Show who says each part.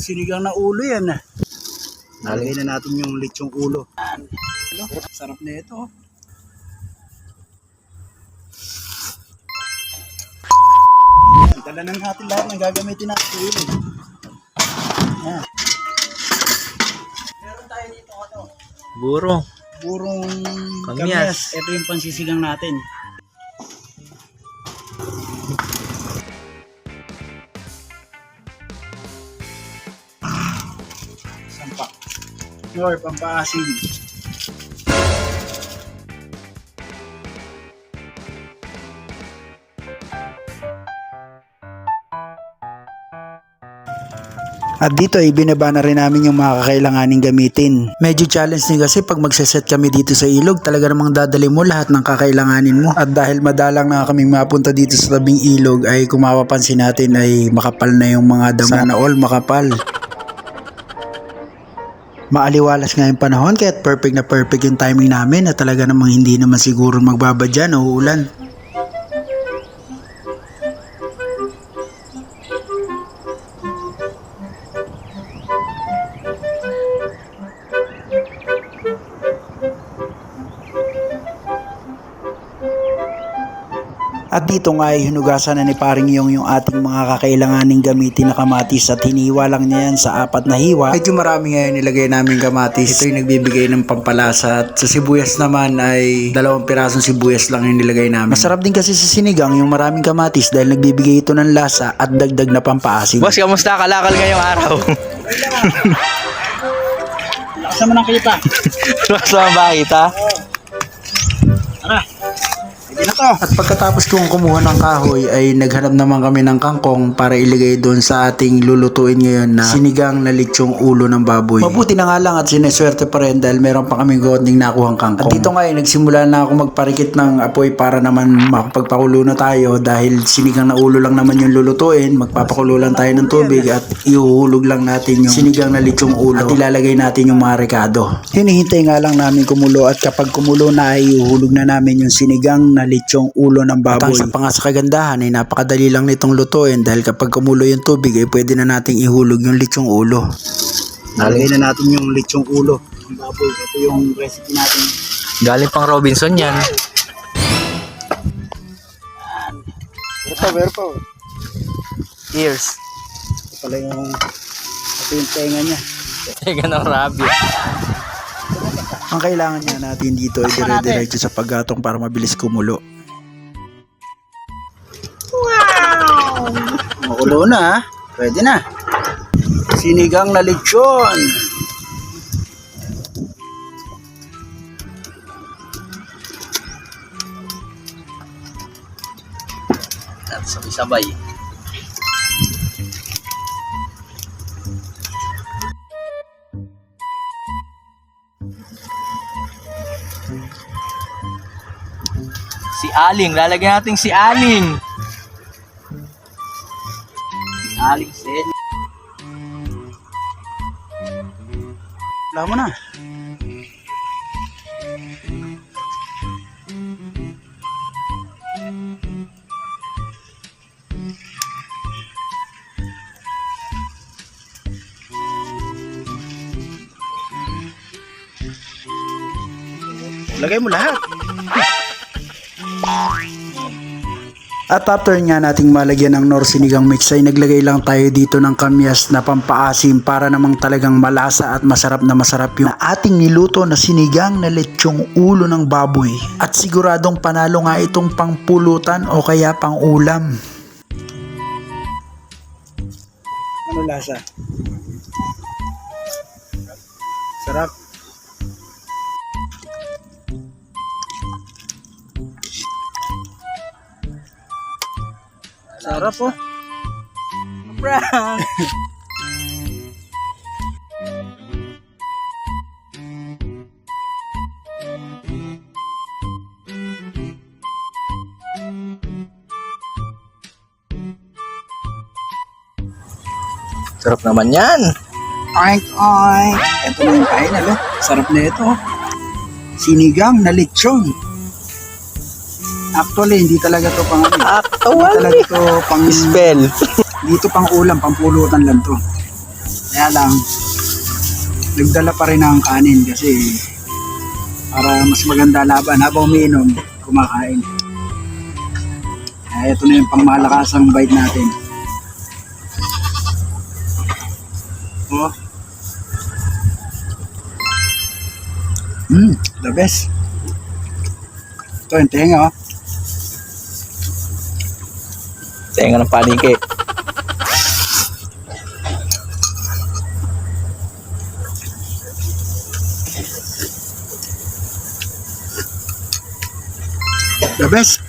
Speaker 1: sinigang na ulo yan. Nalagay na natin yung lechong ulo. Sarap na ito. Dala na natin lahat ng gagamitin natin. Yan. Meron tayo dito burong kamyas. Ito yung pansisigang natin. Sampa or pampaasin. At dito ay binaba na rin namin yung mga kakailanganing gamitin. Medyo challenge din kasi pag magsaset kami dito sa ilog, talaga namang dadali mo lahat ng kakailanganin mo. At dahil madalang na kaming mapunta dito sa tabing ilog, ay kung mapapansin natin ay makapal na yung mga damo. Sana all makapal. Maaliwalas nga yung panahon kaya perfect na perfect yung timing namin at talaga namang hindi naman siguro magbabadya na uulan. At dito nga ay hinugasan na ni Paring yung ating mga kakailanganing gamitin na kamatis at hiniwa lang niya yan sa 4 na hiwa. Medyo marami ngayon nilagay namin kamatis. Ito yung nagbibigay ng pampalasa at sa sibuyas naman ay 2 pirasong sibuyas lang yung nilagay namin. Masarap din kasi sa sinigang yung maraming kamatis dahil nagbibigay ito ng lasa at dagdag na pampaasim.
Speaker 2: Boss, kamusta? Kalakal ngayong araw.
Speaker 1: Lakas naman ang kita.
Speaker 2: Lakas naman ba kita?
Speaker 1: Tara. Ito.
Speaker 2: At pagkatapos kong kumuha ng kahoy ay naghanap naman kami ng kangkong para ilagay doon sa ating lulutuin ngayon na sinigang na lechong ulo ng baboy. Mabuti na nga lang at sineswerte pa rin dahil meron pa kaming konting nakuhang kangkong. At dito nga ay nagsimula na ako magparikit ng apoy para naman makapagpakulo na tayo dahil sinigang na ulo lang naman yung lulutuin. Magpapakulo lang tayo ng tubig at ihuhulog lang natin yung sinigang na lechong ulo at ilalagay natin yung mga rekado. Hinihintay nga lang namin kumulo at kapag kumulo na ay ihuhulog na namin yung sinigang na lechong ulo ng baboy. At sa pa nga sa kagandahan ay napakadali lang nitong lutuin dahil kapag kumulo yung tubig ay pwede na nating ihulog yung lechong ulo.
Speaker 1: Nalagay na natin yung lechong ulo ng baboy. Ito yung recipe natin.
Speaker 2: Galing pang Robinson yan.
Speaker 1: Meron pa.
Speaker 2: Ears.
Speaker 1: Ito yung tenga niya.
Speaker 2: Teka ng rabbit.
Speaker 1: Ang kailangan niya natin dito ay dire-diretso sa paggatong para mabilis kumulo. Wow! Makulo na, pwede na. Sinigang na lechon.
Speaker 2: At sabay-sabay. Si Aling, lalagyan natin si Aling. Aling Sen.
Speaker 1: Wala mo na. Lagay mo lahat. At after nga nating malagyan ng Knorr sinigang mix ay naglagay lang tayo dito ng kamyas na pampaasim para namang talagang malasa at masarap na masarap yung ating niluto na sinigang na lechong ulo ng baboy. At siguradong panalo nga itong pangpulutan o kaya pang ulam. Ano lasa? Sarap. Sarap po.
Speaker 2: Prank! Sarap naman yan.
Speaker 1: Oink, oink. Ito na yung final, oh. Sarap na ito, oh. Sinigang na lechon. Actually, hindi talaga to pang ano. Hindi talaga to pang
Speaker 2: spell.
Speaker 1: Dito pang ulam, pang pulutan lang to. Kaya lang, nagdala pa rin ng kanin kasi para mas maganda laban habang umiinom, kumakain. Kaya ito na yung pangmalakasang bite natin. Oh. The best. Ito yung tenga, oh.
Speaker 3: Tenga ng paniki.
Speaker 1: The best.